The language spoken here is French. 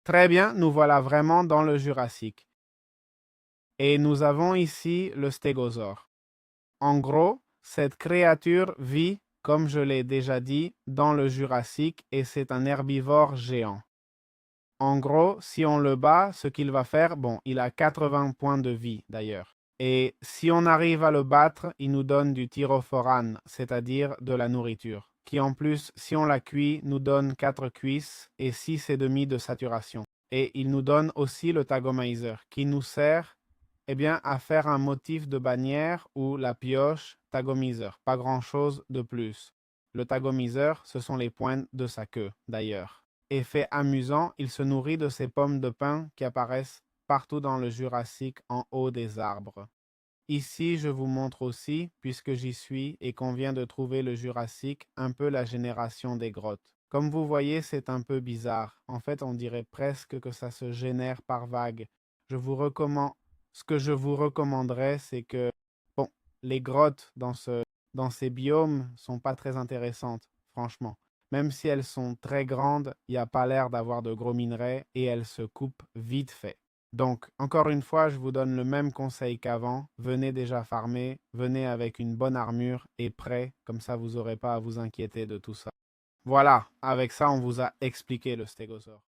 Très bien, nous voilà vraiment dans le Jurassique. Et nous avons ici le stégosaure. En gros, cette créature vit, comme je l'ai déjà dit, dans le Jurassique et c'est un herbivore géant. En gros, si on le bat, ce qu'il va faire, bon, il a 80 points de vie d'ailleurs. Et si on arrive à le battre, il nous donne du thyrophorane, c'est-à-dire de la nourriture, qui en plus, si on la cuit, nous donne 4 cuisses et 6,5 de saturation. Et il nous donne aussi le tagomizer, qui nous sert à faire un motif de bannière ou la pioche tagomizer, pas grand-chose de plus. Le tagomizer, ce sont les pointes de sa queue, d'ailleurs. Effet amusant, il se nourrit de ces pommes de pin qui apparaissent partout dans le Jurassique en haut des arbres. Ici, je vous montre aussi, puisque j'y suis et qu'on vient de trouver le Jurassique, un peu la génération des grottes. Comme vous voyez, c'est un peu bizarre. En fait, on dirait presque que ça se génère par vagues. Je vous recommande, ce que je vous recommanderais, c'est que, bon, les grottes dans ces biomes sont pas très intéressantes, franchement. Même si elles sont très grandes, il n'y a pas l'air d'avoir de gros minerais et elles se coupent vite fait. Donc, encore une fois, je vous donne le même conseil qu'avant. Venez déjà farmer, venez avec une bonne armure et prêt, comme ça vous n'aurez pas à vous inquiéter de tout ça. Voilà, avec ça, on vous a expliqué le stégosaure.